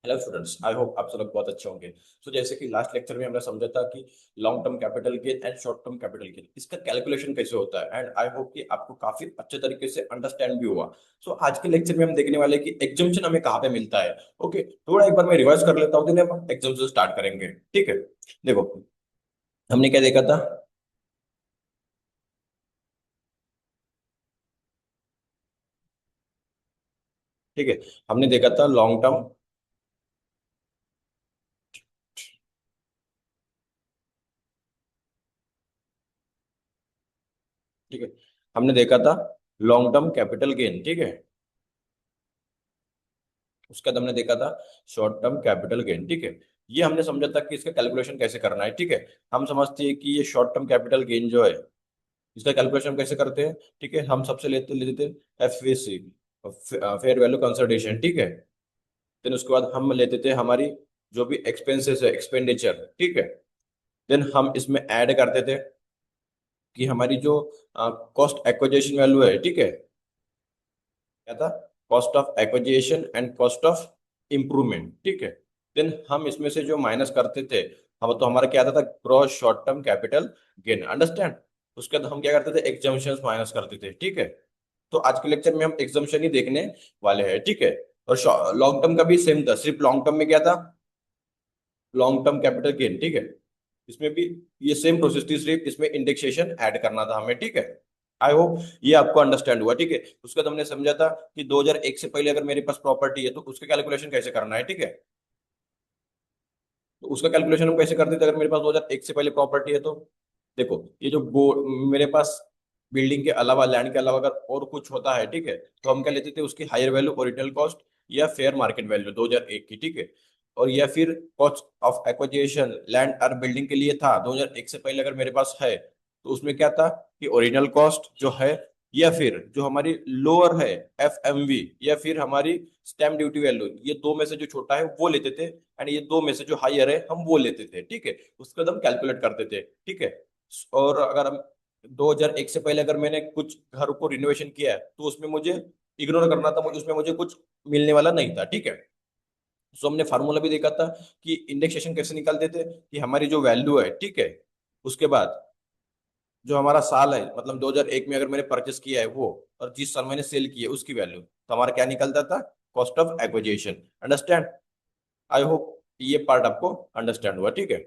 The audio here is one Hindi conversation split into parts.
हेलो स्टूडेंट्स, आई होप आप सब लोग बहुत अच्छे होंगे। जैसे कि लास्ट लेक्चर में हमने समझा था कि long term capital gain and short term capital gain इसका कैलकुलेशन कैसे होता है, एंड आई होप कि आपको काफी अच्छे तरीके से अंडरस्टैंड भी हुआ। आज के लेक्चर में हम देखने वाले हैं कि एग्जम्पशन हमें कहाँ पे मिलता है। ओके, थोड़ा एक बार मैं रिवाइज कर लेता हूँ, then हम एग्जम्पशन स्टार्ट करेंगे। ठीक है, देखो हमने क्या देखा था। ठीक है, हमने देखा था लॉन्ग टर्म। ठीक है, हमने देखा था लॉन्ग टर्म कैपिटल गेन। ठीक है, उसके बाद हमने देखा था शॉर्ट टर्म कैपिटल गेन। ठीक है, ये हमने समझा था कि इसका कैलकुलेशन कैसे करना है। ठीक है, हम समझते हैं कि ये शॉर्ट टर्म कैपिटल गेन जो है, इसका कैलकुलेशन कैसे करते हैं। ठीक है, हम सबसे लेते लेते एफवीसी, फेयर वैल्यू कंसिडरेशन। ठीक है, देन उसके बाद हम लेते थे हमारी जो भी एक्सपेंसेस है, एक्सपेंडिचर। ठीक है, देन हम इसमें ऐड करते थे कि हमारी जो कॉस्ट एक्विजिशन वैल्यू है। ठीक है, क्या था, cost of acquisition and cost of improvement. ठीक है, देन हम इसमें से जो माइनस करते थे, हम तो हमारा क्या आता था, gross short term capital gain. Understand. उसके बाद हम क्या करते थे, एग्जाम्पशंस माइनस करते थे। ठीक है, तो आज के लेक्चर में हम एग्जाम्पशन ही देखने वाले हैं। ठीक है, और लॉन्ग टर्म का भी सेम था, सिर्फ लॉन्ग टर्म में क्या था, लॉन्ग टर्म कैपिटल गेन। ठीक है, इसमें भी ये सेम प्रोसेस थी, सिर्फ इसमें इंडेक्सेशन ऐड करना था हमें। ठीक है, आई होप ये आपको अंडरस्टैंड हुआ। ठीक है, उसका तो हमने समझा था कि 2001 से पहले अगर मेरे पास प्रॉपर्टी है तो उसका कैलकुलेशन कैसे करना है। ठीक है, तो उसका कैलकुलेशन हम कैसे करते थे अगर मेरे पास 2001 से पहले प्रॉपर्टी है तो। देखो, ये जो मेरे पास बिल्डिंग के अलावा, लैंड के अलावा अगर और कुछ होता है, ठीक है, तो हम क्या लेते थे, उसकी हायर वैल्यू ओरिजिनल कॉस्ट या फेयर मार्केट वैल्यू 2001 की। ठीक है, और या फिर कॉस्ट ऑफ एक्विजिशन लैंड और बिल्डिंग के लिए था 2001 से पहले अगर मेरे पास है, तो उसमें क्या था कि ओरिजिनल कॉस्ट जो है, या फिर जो हमारी लोअर है एफएमवी, या फिर हमारी स्टैम्प ड्यूटी वैल्यू, ये दो में से जो छोटा है वो लेते थे, एंड ये दो में से जो हायर है हम वो लेते थे। ठीक है, उसके बाद हम कैलकुलेट करते थे। ठीक है, और अगर हम 2001 से पहले अगर मैंने कुछ घर को रिनोवेशन किया है तो उसमें मुझे इग्नोर करना था, उसमें मुझे कुछ मिलने वाला नहीं था। ठीक है, सो हमने फार्मूला भी देखा था कि इंडेक्सेशन कैसे निकालते थे, कि हमारी जो वैल्यू है, ठीक है, उसके बाद जो हमारा साल है, मतलब 2001 में अगर मैंने परचेस किया है वो, और जिस साल मैंने सेल किया है उसकी वैल्यू, तो हमारा क्या निकलता था, cost of acquisition. Understand. I hope ये पार्ट आपको अंडरस्टैंड हुआ। ठीक है,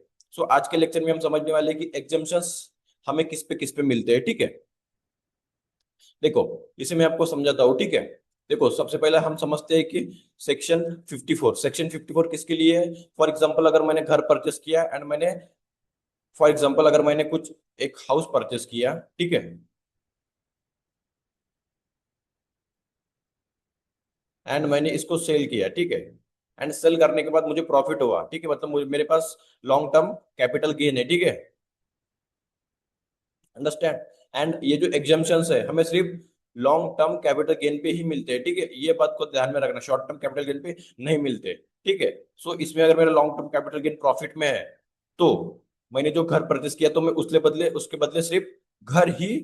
आज के लेक्चर में हम समझने वाले हैं कि एग्जाम्पशंस हमें किस पे मिलते हैं। ठीक है, देखो इसे मैं आपको समझाता हूँ। ठीक है, देखो सबसे पहले हम समझते हैं कि सेक्शन 54, सेक्शन 54 किसके लिए है। फॉर एग्जांपल अगर मैंने घर परचेस किया एंड मैंने, फॉर एग्जांपल अगर मैंने कुछ एक हाउस परचेस किया, ठीक है, एंड मैंने इसको सेल किया। ठीक है, एंड सेल करने के बाद मुझे प्रॉफिट हुआ। ठीक है, मतलब मुझे, मेरे पास लॉन्ग टर्म कैपिटल गेन है। ठीक है, अंडरस्टैंड। एंड ये जो एग्जाम्पशंस है हमें सिर्फ लॉन्ग टर्म कैपिटल गेन पे ही मिलते हैं। ठीक है, ये बात को ध्यान में रखना, शॉर्ट टर्म कैपिटल गेन पे नहीं मिलते। ठीक है, इसमें अगर मेरा long term capital gain profit में है, तो मैंने जो घर परचेस किया तो मैं उसके बदले सिर्फ घर ही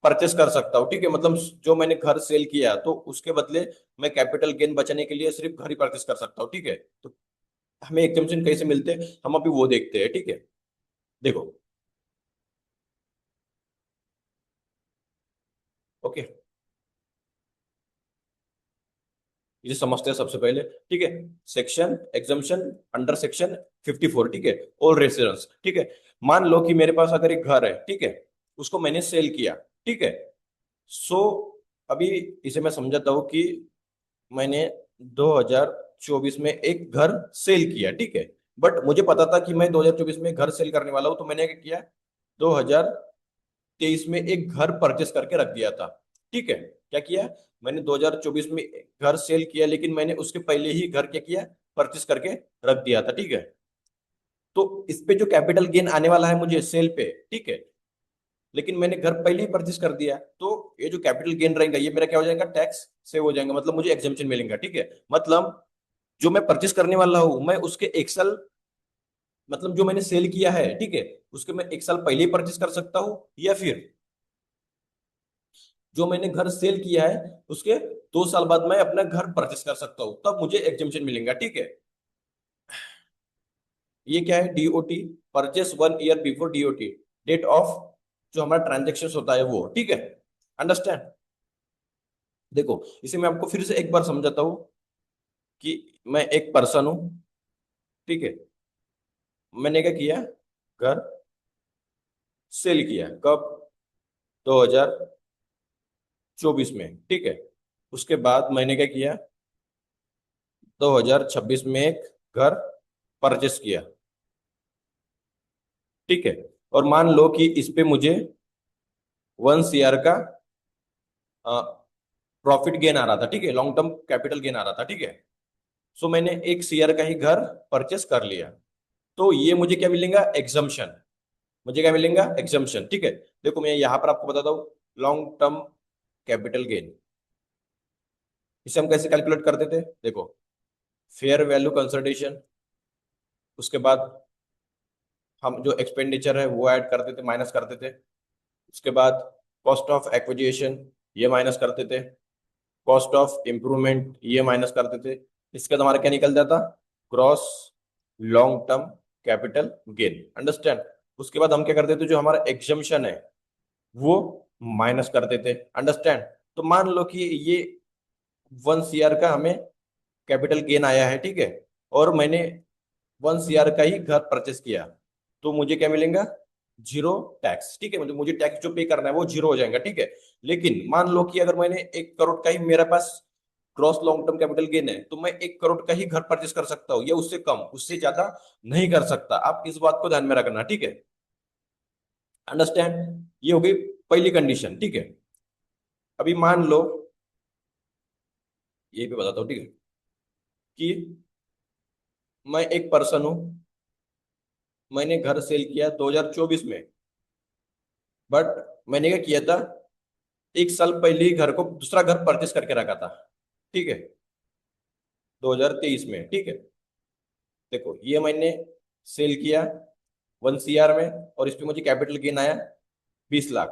परचेस कर सकता हूँ। ठीक है, मतलब जो मैंने घर सेल किया तो उसके बदले मैं कैपिटल गेन बचाने के लिए सिर्फ घर ही परचेस कर सकता हूँ। ठीक है, तो हमें एग्जाम्पशन कैसे मिलते हैं हम अभी वो देखते हैं। ठीक है, देखो, ओके, इसे समझते हैं सबसे पहले। ठीक है, सेक्शन एग्जाम्पशन अंडर सेक्शन 54। ठीक है, ऑल रेसिडेंस। ठीक है, मान लो कि मेरे पास अगर एक घर है, ठीक है, उसको मैंने सेल किया। ठीक है, सो अभी इसे मैं समझाता हूँ कि मैंने 2024 में एक घर सेल किया। ठीक है, बट मुझे पता था कि मैं 2024 में घर सेल करने वाला हूँ, तो मैंने क्या किया, 2023 में एक घर परचेस करके रख दिया था। ठीक है, क्या किया, मैंने 2024 में घर सेल किया, लेकिन मैंने उसके पहले ही घर क्या किया, परचेस करके रख दिया था। ठीक है, तो इस पे जो कैपिटल गेन आने वाला है मुझे सेल पे, ठीक है, लेकिन मैंने घर पहले ही परचेस कर दिया, तो ये जो कैपिटल गेन रहेगा ये मेरा क्या हो जाएगा, टैक्स सेव हो जाएगा, मतलब मुझे एग्जाम्पशन मिलेगा। ठीक है, मतलब जो मैं परचेस करने वाला हूं, मैं उसके एक साल, मतलब जो मैंने सेल किया है, ठीक है, उसके मैं एक साल पहले ही परचेस कर सकता हूँ, या फिर जो मैंने घर सेल किया है उसके 2 साल बाद मैं अपना घर परचेस कर सकता हूँ, तब मुझे एग्जाम्पशन मिलेगा। ठीक है, ये क्या है, DOT, purchase 1 year before DOT, date of जो हमारा ट्रांजेक्शन होता है वो, ठीक है। अंडरस्टैंड। देखो इसे मैं आपको फिर से एक बार समझाता हूँ कि मैं एक पर्सन हूँ, ठीक है। मैंने क्या किया, घर सेल किया, कब, 2024 में, ठीक है। उसके बाद मैंने क्या किया, 2026 में एक घर परचेस किया, ठीक है। और मान लो कि इस पे मुझे 1 CR का प्रॉफिट गेन आ रहा था, ठीक है, लॉन्ग टर्म कैपिटल गेन आ रहा था, ठीक है। सो मैंने 1 CR का ही घर परचेस कर लिया, तो ये मुझे क्या मिलेगा, एग्जम्पशन। मुझे क्या मिलेगा, एग्जम्पशन, ठीक है। देखो मैं यहाँ पर आपको बताता हूँ, लॉन्ग टर्म कैपिटल गेन, इसे हम कैसे कैलकुलेट करते थे, देखो, फेयर वैल्यू कंसल्टेशन, उसके बाद हम जो एक्सपेंडिचर है वो ऐड करते थे, माइनस करते थे। उसके बाद कॉस्ट ऑफ एक्विजिशन, ये माइनस करते थे। कॉस्ट ऑफ इम्प्रूवमेंट, ये माइनस करते थे। इसके बाद हमारा क्या निकल जाता, cross long term capital gain. Understand. उसके बाद हम क्या करते थे, जो हमारा एग्जम्पशन है वो माइनस करते थे। अंडरस्टैंड। तो मान लो कि ये 1 CR का हमें कैपिटल गेन आया है, ठीक है, और मैंने 1 CR का ही घर परचेस किया, तो मुझे क्या मिलेगा, जीरो टैक्स, ठीक है। मतलब मुझे टैक्स जो पे करना है वो जीरो हो जाएगा, ठीक है। लेकिन मान लो कि अगर मैंने 1 करोड़ का ही मेरे पास cross long term capital gain है, तो मैं 1 करोड़ का ही घर परचेस कर सकता हूँ, या उससे कम, उससे ज्यादा नहीं कर सकता। आप इस बात को ध्यान में रखना, ठीक है। अंडरस्टैंड। ये हो गई पहली कंडीशन, ठीक है। अभी मान लो, ये भी बताता हूँ, ठीक है, कि मैं एक पर्सन हूं, मैंने घर सेल किया 2024 में, बट मैंने क्या किया था, 1 साल पहले ही घर को दूसरा घर परचेस करके रखा था, ठीक है, 2023 में, ठीक है। देखो ये मैंने सेल किया 1 CR में, और इस पे मुझे कैपिटल गेन आया 20 लाख,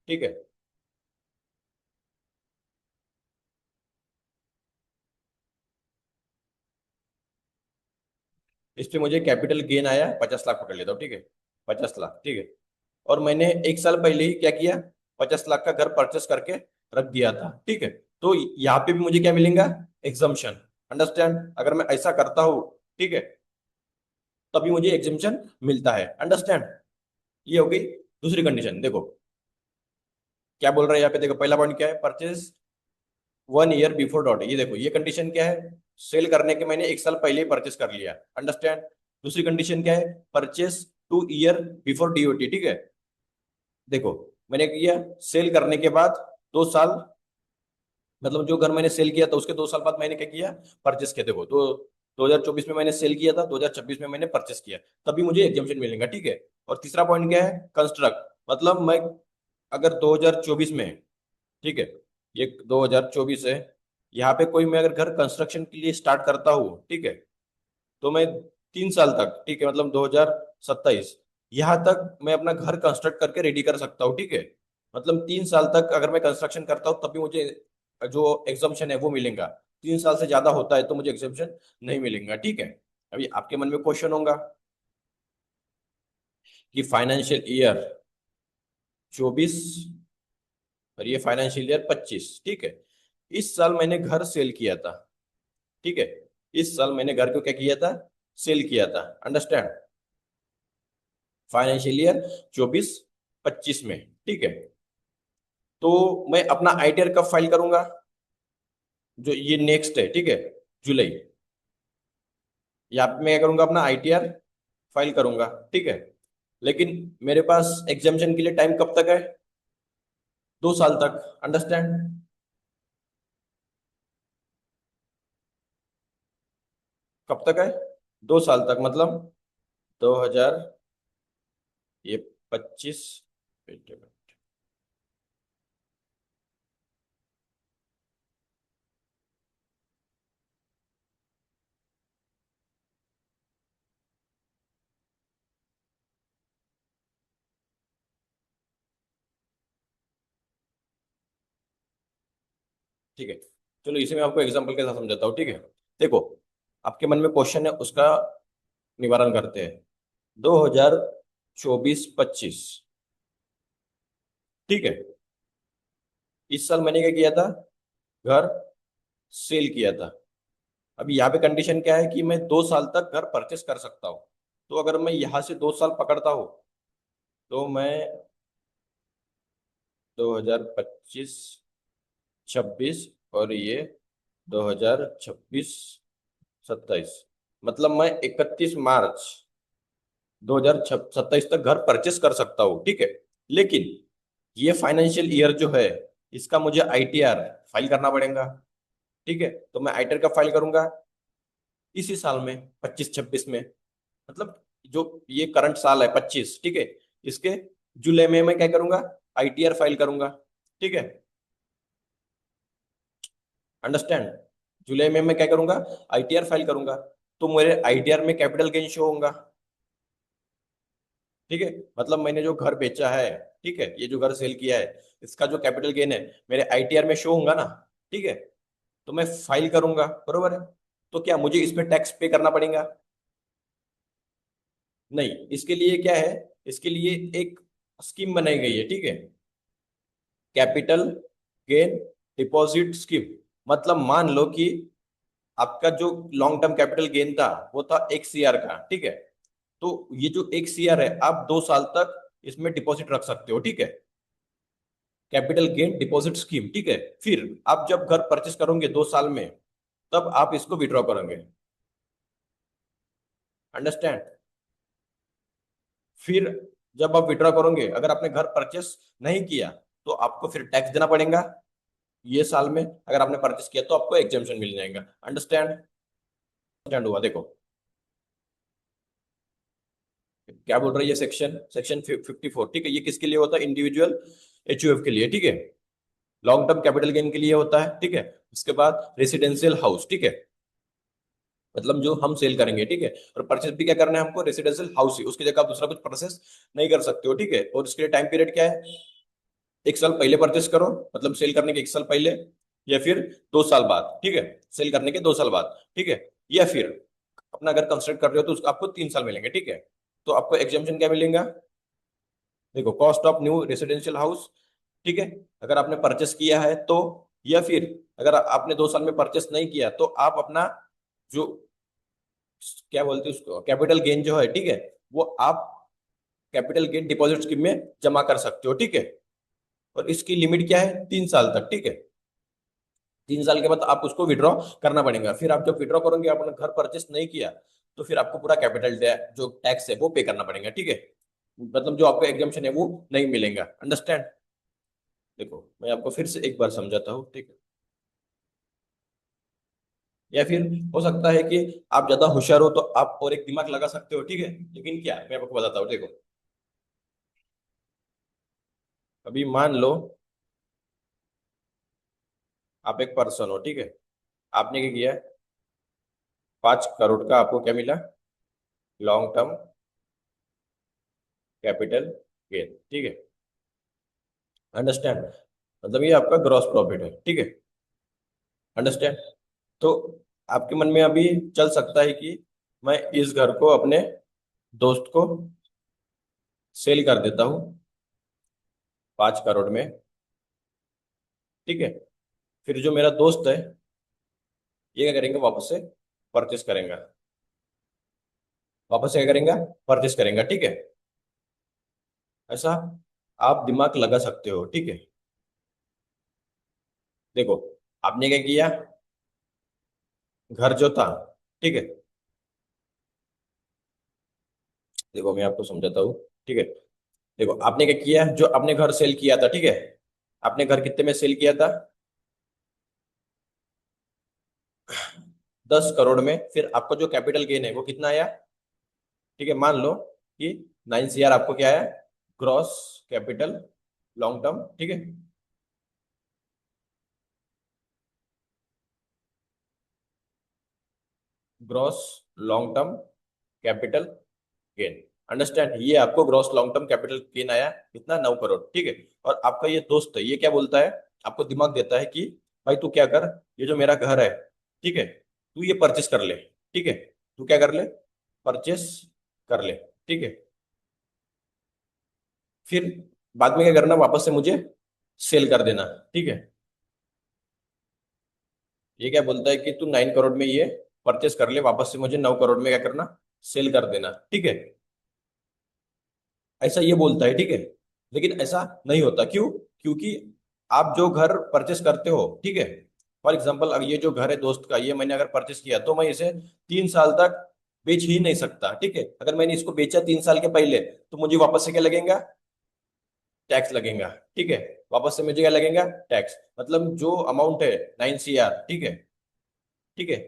ठीक है। इस पे मुझे कैपिटल गेन आया 50 लाख, पकड़ लेता हूँ, ठीक है, 50 लाख, ठीक है। और मैंने 1 साल पहले ही क्या किया, 50 लाख का घर परचेस करके रख दिया था, ठीक है। तो यहाँ पे भी मुझे क्या मिलेगा, एग्जम्पशन। अंडरस्टैंड। अगर मैं ऐसा करता हूँ, ठीक है, तभी मुझे एग्जम्पशन मिलता है। अंडरस्टैंड। ये हो गई दूसरी कंडीशन। देखो क्या बोल रहा है यहाँ पे, देखो पहला पॉइंट क्या है, परचेज 1 ईयर बिफोर डॉट, ये देखो ये कंडीशन क्या है, सेल करने के मैंने 1 साल पहले ही परचेस कर लिया। अंडरस्टैंड। दूसरी कंडीशन क्या है, परचेस 2 ईयर बिफोर डीओटी, ठीक है। देखो मैंने किया सेल करने के बाद 2 साल, मतलब जो घर मैंने सेल किया था उसके 2 साल बाद मैंने क्या किया, परचेस किया। देखो तो 2024 में मैंने सेल किया था, 2026 में मैंने परचेस किया, तभी मुझे एग्जामेशन मिलेगा, ठीक है। और तीसरा पॉइंट क्या है, कंस्ट्रक्ट, मतलब मैं अगर 2024 में, ठीक है, ये 2024 है, यहाँ पे कोई मैं अगर घर कंस्ट्रक्शन के लिए स्टार्ट करता हूँ, ठीक है, तो मैं 3 साल तक, ठीक है, मतलब 2027, यहाँ तक मैं अपना घर कंस्ट्रक्ट करके रेडी कर सकता हूँ, ठीक है। मतलब 3 साल तक अगर मैं कंस्ट्रक्शन करता हूँ तभी मुझे जो एग्जाम्पशन है वो मिलेगा। 3 साल से ज्यादा होता है तो मुझे एग्जाम्पशन नहीं मिलेगा, ठीक है। अभी आपके मन में क्वेश्चन होगा कि फाइनेंशियल ईयर 24 और ये फाइनेंशियल ईयर 25, ठीक है, इस साल मैंने घर सेल किया था, ठीक है, इस साल मैंने घर को क्या किया था, सेल किया था। अंडरस्टैंड। फाइनेंशियल ईयर 24-25 में, ठीक है। तो मैं अपना आईटीआर कब फाइल करूंगा, जो ये नेक्स्ट है, ठीक है, जुलाई, या मैं क्या करूंगा, अपना आईटीआर फाइल करूंगा, ठीक है। लेकिन मेरे पास एग्जामिशन के लिए टाइम कब तक है, 2 साल तक। अंडरस्टैंड। 2 साल तक, मतलब 2000, ये 25, ठीक है। चलो इसे मैं आपको एग्जांपल के साथ समझाता हूँ, ठीक है। देखो आपके मन में क्वेश्चन है, उसका निवारण करते हैं। 2024-25, ठीक है। इस साल मैंने क्या किया था, घर सेल किया था। अभी यहाँ पे कंडीशन क्या है कि मैं 2 साल तक घर परचेस कर सकता हूँ। तो अगर मैं यहाँ से 2 साल पकड़ता हूँ तो मैं 2025, 26 और ये 2026, 27, मतलब मैं 31 मार्च 2027 तक घर परचेस कर सकता हूँ, ठीक है। लेकिन ये फाइनेंशियल ईयर जो है, इसका मुझे आईटीआर फाइल करना पड़ेगा, ठीक है। तो मैं आईटीआर कब फाइल करूंगा, इसी साल में 25-26 में, मतलब जो ये करंट साल है 25, ठीक है, इसके जुलाई में मैं क्या करूंगा, आईटीआर फाइल करूंगा, ठीक है। अंडरस्टैंड, जुलाई में मैं क्या करूंगा, आईटीआर फाइल करूंगा। तो मेरे आईटीआर में कैपिटल गेन शो होगा, ठीक है। मतलब मैंने जो घर बेचा है, ठीक है, ये जो घर सेल किया है, इसका जो कैपिटल गेन है मेरे आईटीआर में शो होगा ना, ठीक है। तो मैं फाइल करूंगा, बरोबर है। तो क्या मुझे इस पे टैक्स पे करना पड़ेगा, नहीं। इसके लिए क्या है, इसके लिए एक स्कीम बनाई गई है, ठीक है, कैपिटल गेन डिपॉजिट स्कीम। मतलब मान लो कि आपका जो लॉन्ग टर्म कैपिटल गेन था वो था 1 CR का, ठीक है। तो ये जो 1 CR है, आप 2 साल तक इसमें डिपॉजिट रख सकते हो, ठीक है। कैपिटल गेन डिपॉजिट स्कीम, ठीक है। फिर आप जब घर परचेस करोगे 2 साल में, तब आप इसको विड्रॉ करोगे। अंडरस्टैंड। फिर जब आप विड्रॉ करोगे, अगर आपने घर परचेस नहीं किया तो आपको फिर टैक्स देना पड़ेगा। ये साल में अगर आपने परचेस किया तो आपको एग्जेम्पशन मिल जाएगा। अंडरस्टैंड, अंडरस्टैंड हुआ, देखो क्या बोल रही है सेक्शन सेक्शन 54, ठीक है। ये किसके लिए होता है, इंडिविजुअल एचयूएफ के लिए, ठीक है। लॉन्ग टर्म कैपिटल गेन के लिए होता है, ठीक है। उसके बाद रेसिडेंशियल हाउस, ठीक है, मतलब जो हम सेल करेंगे, ठीक है। और परचेस भी क्या करना है हमको, रेसिडेंशियल हाउस ही, उसकी जगह आप दूसरा कुछ प्रोसेस नहीं कर सकते हो, ठीक है। और इसके लिए टाइम पीरियड क्या है, 1 साल पहले परचेस करो, मतलब सेल करने के 1 साल पहले, या फिर 2 साल बाद, ठीक है, सेल करने के 2 साल बाद, ठीक है। या फिर अपना अगर कंस्ट्रक्ट कर रहे हो तो उसको आपको 3 साल मिलेंगे, ठीक है। तो आपको एग्जामेशन क्या मिलेगा, देखो, cost of new residential house, ठीक है, अगर आपने परचेस किया है तो। या फिर अगर आपने 2 साल में परचेस नहीं किया तो आप अपना जो, क्या बोलते हैं उसको, कैपिटल गेन जो है, ठीक है, वो आप कैपिटल गेन डिपॉजिट स्कीम में जमा कर सकते हो, ठीक है। और इसकी लिमिट क्या है, 3 साल तक, ठीक है। 3 साल के बाद आप उसको विड्रॉ करना पड़ेगा। फिर आप जब विड्रॉ करोगे, आपने घर परचेस नहीं किया, तो फिर आपको पूरा कैपिटल जो टैक्स है वो पे करना पड़ेगा, ठीक है। मतलब जो आपका एग्जाम्पशन है वो नहीं मिलेगा। अंडरस्टैंड। देखो मैं आपको फिर से एक बार समझाता हूँ, ठीक है। या फिर हो सकता है कि आप ज्यादा होशियार हो तो आप और एक दिमाग लगा सकते हो, ठीक है। लेकिन क्या, मैं आपको बताता हूँ, देखो। अभी मान लो आप एक पर्सन हो, ठीक है। आपने क्या किया, 5 करोड़ का आपको क्या मिला, लॉन्ग टर्म कैपिटल गेन, ठीक है। अंडरस्टैंड, मतलब ये आपका ग्रॉस प्रॉफिट है, ठीक है। अंडरस्टैंड। तो आपके मन में अभी चल सकता है कि मैं इस घर को अपने दोस्त को सेल कर देता हूँ 5 करोड़ में, ठीक है। फिर जो मेरा दोस्त है, ये क्या करेंगे, वापस से परचेस करेंगे, वापस से क्या करेंगे, परचेस करेंगे, ठीक है। ऐसा आप दिमाग लगा सकते हो, ठीक है। देखो आपने क्या किया, घर जो था, ठीक है, देखो मैं आपको समझाता हूँ, ठीक है। देखो आपने क्या किया, जो आपने घर सेल किया था, ठीक है, आपने घर कितने में सेल किया था, 10 करोड़ में। फिर आपका जो कैपिटल गेन है वो कितना आया, ठीक है। मान लो कि 9 CR आपको क्या है, ग्रॉस कैपिटल लॉन्ग टर्म, ठीक है। Gross long term capital gain. Understand, ये आपको gross long term capital gain आया कितना, 9 करोड़, ठीक है। और आपका ये दोस्त है, ये क्या बोलता है, आपको दिमाग देता है कि भाई तू क्या कर, ये जो मेरा घर है, ठीक है, तू ये परचेस कर ले, ठीक है। तू क्या कर ले, परचेस कर ले, ठीक है। फिर बाद में क्या करना, वापस से मुझे सेल कर देना, ठीक है। ये क्या बोलता है कि तू 9 करोड़ में ये परचेस कर ले, वापस से मुझे 9 करोड़ में क्या करना, सेल कर देना, ठीक है। ऐसा ये बोलता है, ठीक है। लेकिन ऐसा नहीं होता, क्यों? क्योंकि आप जो घर परचेस करते हो, ठीक है, फॉर एग्जाम्पल अगर ये जो घर है दोस्त का, ये मैंने अगर परचेस किया तो मैं इसे 3 साल तक बेच ही नहीं सकता, ठीक है। अगर मैंने इसको बेचा 3 साल के पहले तो मुझे वापस से क्या लगेगा, टैक्स लगेगा, ठीक है। वापस से मुझे क्या लगेगा, टैक्स। मतलब जो अमाउंट है 9 CR, ठीक है, ठीक है,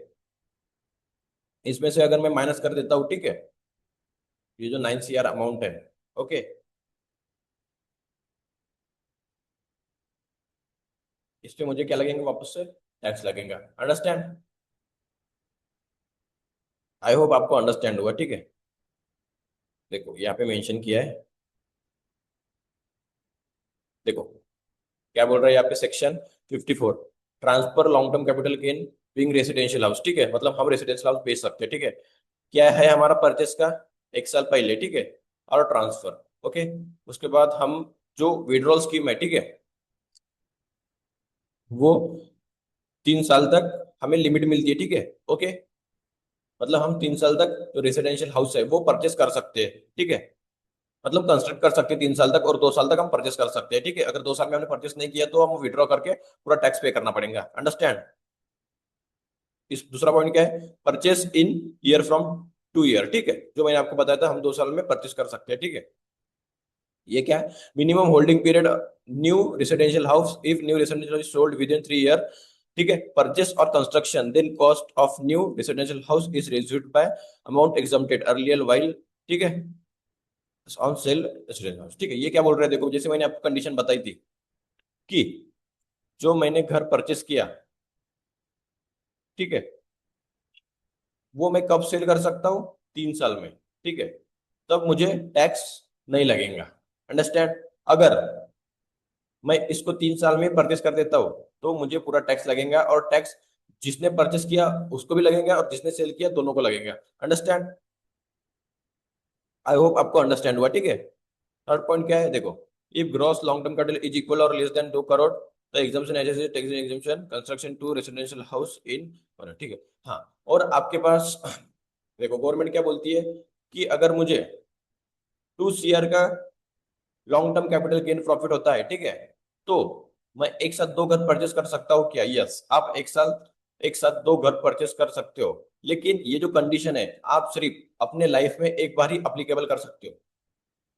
इसमें से अगर मैं माइनस कर देता हूँ, ठीक है, ये जो 9 CR अमाउंट है, ओके, इस पे मुझे क्या लगेंगे, वापस से टैक्स लगेगा। अंडरस्टैंड? आई होप आपको अंडरस्टैंड हुआ, ठीक है। देखो यहाँ पे मेंशन किया है, देखो क्या बोल रहा है यहाँ पे, section 54, transfer long term capital gain being residential house, ठीक है, मतलब हम रेसिडेंशियल हाउस बेच सकते हैं, ठीक है। क्या है हमारा परचेस का, 1 साल पहले, ठीक है, और ट्रांसफर, ओके। उसके बाद हम जो विड्रॉल स्कीम है, ठीक है, वो 3 साल तक हमें लिमिट मिलती है, ठीक है, ओके। मतलब हम 3 साल तक जो रेसिडेंशियल हाउस है वो परचेस कर सकते हैं, ठीक है। मतलब कंस्ट्रक्ट कर सकते हैं 3 साल तक, और 2 साल तक हम परचेस कर सकते हैं, ठीक है। अगर 2 साल में हमने परचेस नहीं किया तो हम विड्रॉ करके पूरा टैक्स पे करना पड़ेगा। अंडरस्टैंड? इस दूसरा पॉइंट क्या है, purchase in year from 2 year, ठीक है, जो मैंने आपको बताया था हम 2 साल में परचेस कर सकते हैं, ठीक है। ये क्या है, minimum holding period new residential house, if new residential house sold within 3 year, ठीक है, परचेस और construction, then cost of new residential house is reduced by amount exempted earlier while, ठीक है, ऑन सेल रेसिडेंशियल हाउस, ठीक है। ये क्या बोल रहे हैं, देखो जैसे मैंने आपको कंडीशन बताई थी कि जो मैंने घर परचेस किया, ठीक है, वो मैं कब सेल कर सकता हूँ, 3 साल में, ठीक है, तब मुझे टैक्स नहीं लगेगा। अंडरस्टैंड? अगर मैं इसको 3 साल में परचेस कर देता हूँ तो मुझे पूरा टैक्स लगेगा, और टैक्स जिसने परचेस किया उसको भी लगेगा और जिसने सेल किया दोनों को लगेगा। अंडरस्टैंड? आई होप आपको अंडरस्टैंड हुआ, ठीक है। थर्ड पॉइंट क्या है, देखो, if gross long term capital is equal और less than 2 crore, the exemption as tax exemption construction to residential house in, ठीक है। हाँ, और आपके पास देखो गवर्नमेंट क्या बोलती है कि अगर मुझे 2 CR का long term capital gain profit होता है, ठीक है, तो मैं एक साथ 2 घर परचेस कर सकता हूँ क्या? यस, आप एक साथ 2 घर परचेस कर सकते हो, लेकिन ये जो कंडीशन है आप सिर्फ अपने लाइफ में एक बार ही अप्लीकेबल कर सकते हो,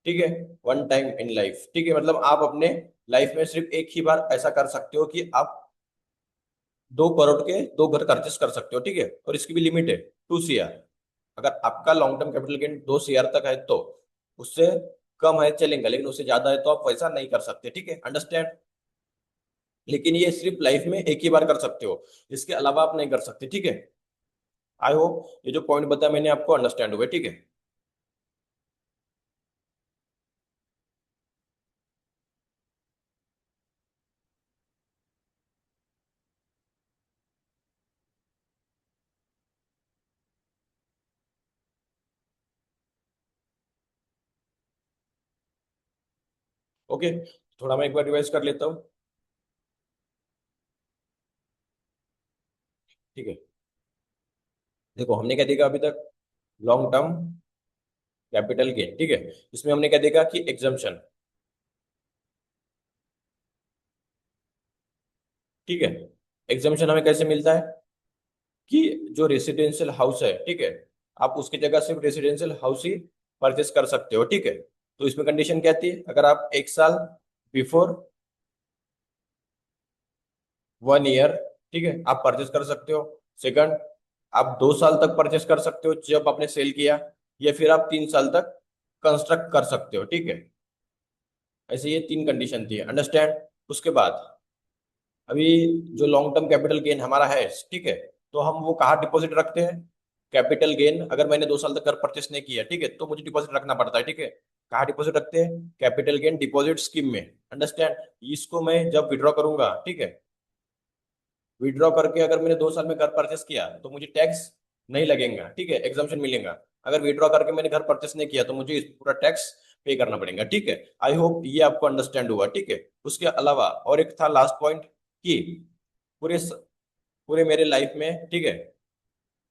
ठीक है, वन टाइम इन लाइफ, ठीक है। मतलब आप अपने लाइफ में सिर्फ एक ही बार ऐसा कर सकते हो कि आप 2 करोड़ के 2 घर परचेस कर सकते हो, ठीक है, और इसकी भी लिमिट है 2 CR। अगर आपका long term capital gain 2 CR तक है तो, उससे कम है चलेगा, लेकिन उससे ज्यादा है तो आप वैसा नहीं कर सकते, ठीक है। अंडरस्टैंड? लेकिन ये सिर्फ लाइफ में एक ही बार कर सकते हो, इसके अलावा आप नहीं कर सकते, ठीक है। आई होप ये जो पॉइंट बताया मैंने आपको अंडरस्टैंड हुए, ठीक है। ओके, थोड़ा मैं एक बार रिवाइज कर लेता हूँ, ठीक है। देखो हमने क्या देखा अभी तक, लॉन्ग टर्म कैपिटल गेन, ठीक है, इसमें हमने क्या देखा कि एग्जम्पशन, ठीक है। एग्जम्पशन हमें कैसे मिलता है कि जो रेसिडेंशियल हाउस है, ठीक है, आप उसकी जगह सिर्फ रेसिडेंशियल हाउस ही परचेस कर सकते हो, ठीक है। तो इसमें कंडीशन क्या आती है, अगर आप 1 साल बिफोर 1 ईयर, ठीक है, आप परचेस कर सकते हो। सेकंड, आप 2 साल तक परचेस कर सकते हो जब आपने सेल किया, या फिर आप 3 साल तक कंस्ट्रक्ट कर सकते हो, ठीक है। ऐसे ये 3 कंडीशन थी, अंडरस्टैंड? उसके बाद अभी जो लॉन्ग टर्म कैपिटल गेन हमारा है, ठीक है, तो हम वो कहाँ डिपॉजिट रखते हैं, कैपिटल गेन अगर मैंने 2 साल तक घर परचेस नहीं किया, ठीक है, तो मुझे डिपॉजिट रखना पड़ता है, ठीक है। कहाँ डिपॉजिट रखते हैं, कैपिटल गेन डिपॉजिट स्कीम में। अंडरस्टैंड? इसको मैं जब विड्रॉ करूंगा, ठीक है, विड्रॉ करके अगर मैंने 2 साल में घर परचेस किया तो मुझे टैक्स नहीं लगेगा, ठीक है, एग्जाम्पशन मिलेगा। अगर विड्रॉ करके मैंने घर परचेस नहीं किया तो मुझे इस पूरा टैक्स पे करना पड़ेगा, ठीक है। आई होप ये आपको अंडरस्टैंड हुआ, ठीक है। उसके अलावा और एक था लास्ट पॉइंट कि पूरे पूरे मेरे लाइफ में, ठीक है,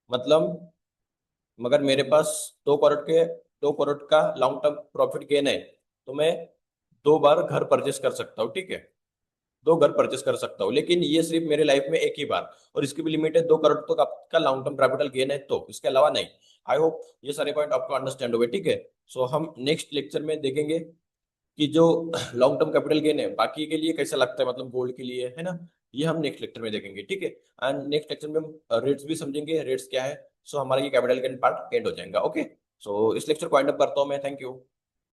मतलब मगर मेरे पास 2 करोड़ का लॉन्ग टर्म प्रॉफिट गेन है, तो मैं 2 बार घर परचेस कर सकता हूँ, ठीक है। 2 घर परचेस कर सकता हूँ, लेकिन ये सिर्फ मेरे लाइफ में एक ही बार, और इसकी भी लिमिट है 2 करोड़ तक आपका लॉन्ग टर्म कैपिटल गेन है, तो इसके अलावा नहीं। आई होप ये सारे पॉइंट आपको अंडरस्टैंड हो गए, ठीक है। सो हम नेक्स्ट लेक्चर में देखेंगे कि जो लॉन्ग टर्म कैपिटल गेन है बाकी के लिए कैसा लगता है, मतलब गोल्ड के लिए, है ना। ये हम नेक्स्ट लेक्चर में देखेंगे, ठीक है। एंड नेक्स्ट लेक्चर में हम रेट्स भी समझेंगे, रेट्स क्या है। सो हमारा ये कैपिटल गेन पार्ट एंड हो जाएगा, ओके। सो इस लेक्चर को एंड अप करता हूँ मैं, थैंक यू।